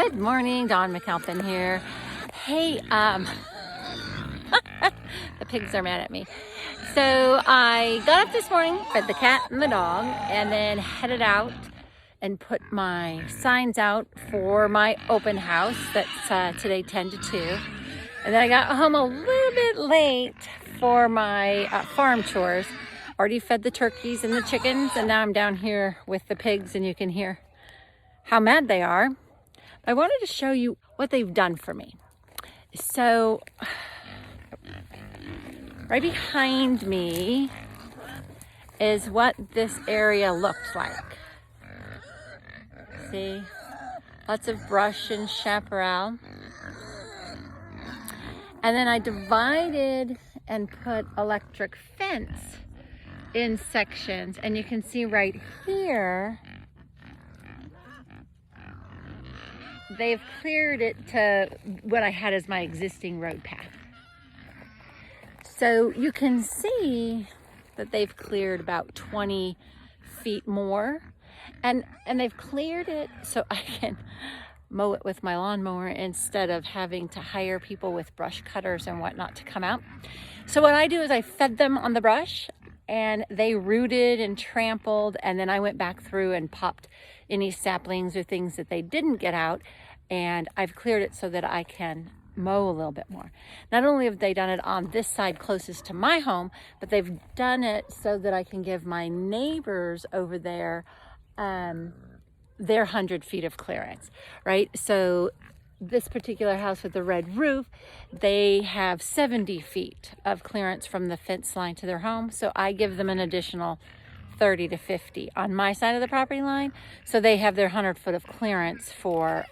Good morning, Dawn McAlpine here. Hey, the pigs are mad at me. So I got up this morning, fed the cat and the dog, and then headed out and put my signs out for my open house that's today 10 to 2. And then I got home a little bit late for my farm chores. Already fed the turkeys and the chickens, and now I'm down here with the pigs, and you can hear how mad they are. I wanted to show you what they've done for me. So right behind me is what this area looks like. See, lots of brush and chaparral. And then I divided and put electric fence in sections, and you can see right here they've cleared it to what I had as my existing road path. So you can see that they've cleared about 20 feet more, and they've cleared it so I can mow it with my lawnmower instead of having to hire people with brush cutters and whatnot to come out. So what I do is I fed them on the brush, and they rooted and trampled, and then I went back through and popped any saplings or things that they didn't get out, and I've cleared it so that I can mow a little bit more. Not only have they done it on this side closest to my home, but they've done it so that I can give my neighbors over there their 100 feet of clearance, right? So this particular house with the red roof, they have 70 feet of clearance from the fence line to their home. So I give them an additional 30 to 50 on my side of the property line. So they have their 100 foot of clearance for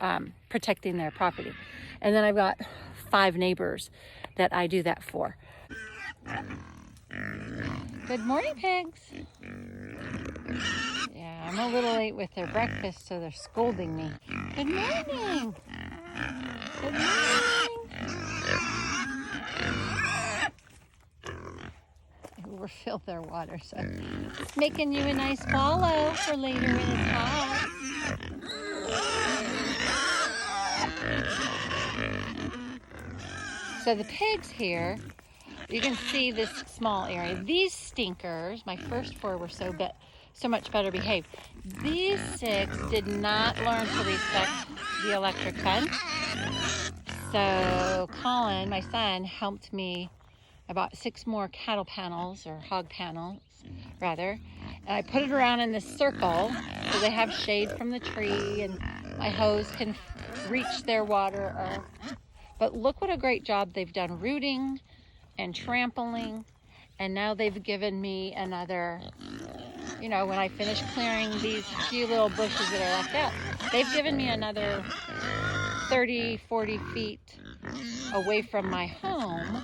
protecting their property. And then I've got 5 neighbors that I do that for. Good morning, pigs. Yeah, I'm a little late with their breakfast, so they're scolding me. Good morning. Good morning. Overfilled their water, so it's making you a nice wallow for later when it's hot. So the pigs here, you can see this small area. These stinkers, my first 4 were so much better behaved. These 6 did not learn to respect the electric fence. So Colin, my son, helped me. I bought 6 more cattle panels, or hog panels rather, and I put it around in this circle so they have shade from the tree and my hose can reach their water. But look what a great job they've done rooting and trampling, and now they've given me another, when I finish clearing these few little bushes that are left out, they've given me another 30, 40 feet away from my home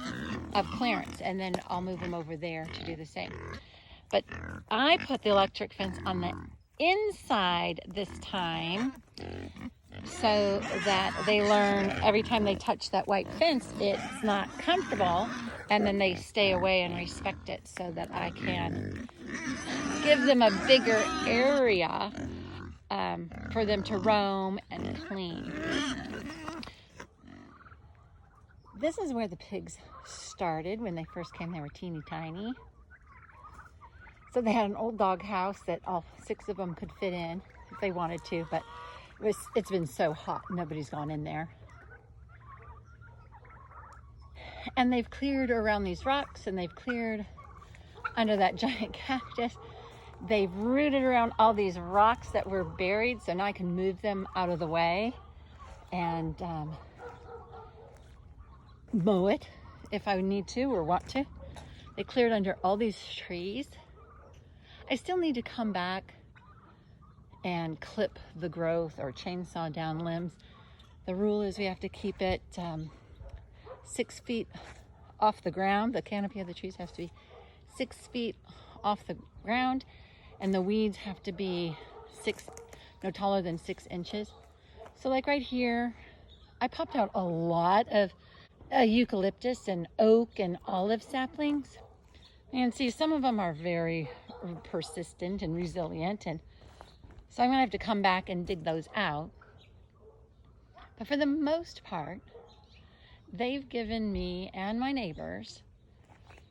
of clearance, and then I'll move them over there to do the same. But I put the electric fence on the inside this time so that they learn every time they touch that white fence it's not comfortable, and then they stay away and respect it so that I can give them a bigger area for them to roam and clean. This is where the pigs started. When they first came, they were teeny tiny. So they had an old dog house that all 6 of them could fit in if they wanted to, but it's been so hot, nobody's gone in there. And they've cleared around these rocks, and they've cleared under that giant cactus. They've rooted around all these rocks that were buried, so now I can move them out of the way and mow it if I need to or want to. They cleared under all these trees. I still need to come back and clip the growth or chainsaw down limbs. The rule is we have to keep it 6 feet off the ground. The canopy of the trees has to be 6 feet off the ground, and the weeds have to be no taller than 6 inches. So like right here, I popped out a lot of eucalyptus and oak and olive saplings. And see, some of them are very persistent and resilient, and so I'm gonna have to come back and dig those out. But for the most part, they've given me and my neighbors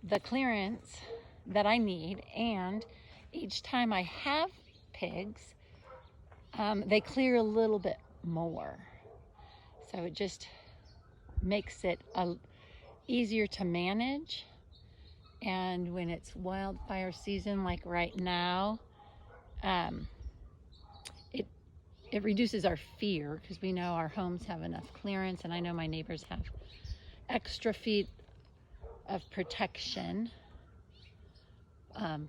the clearance that I need, and each time I have pigs, they clear a little bit more. So it just makes it easier to manage. And when it's wildfire season, like right now, it reduces our fear, because we know our homes have enough clearance, and I know my neighbors have extra feet of protection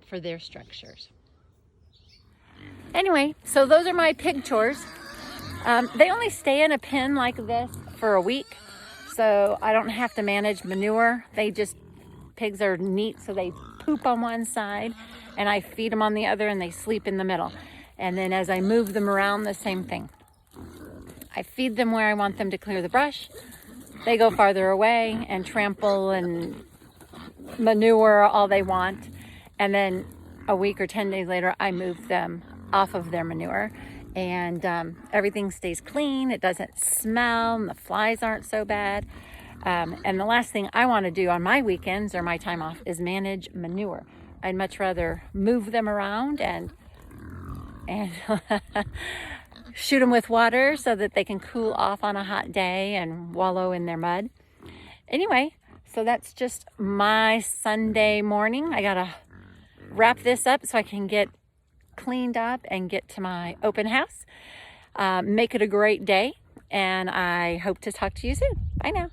for their structures. Anyway, so those are my pig chores. They only stay in a pen like this for a week, so I don't have to manage manure. Pigs are neat, so they poop on one side and I feed them on the other, and they sleep in the middle. And then as I move them around, the same thing. I feed them where I want them to clear the brush. They go farther away and trample and manure all they want. And then a week or 10 days later, I move them off of their manure, and everything stays clean. It doesn't smell, and the flies aren't so bad. And the last thing I want to do on my weekends or my time off is manage manure. I'd much rather move them around and shoot them with water so that they can cool off on a hot day and wallow in their mud. Anyway, so that's just my Sunday morning. I gotta wrap this up so I can get cleaned up and get to my open house. Make it a great day, and I hope to talk to you soon. Bye now.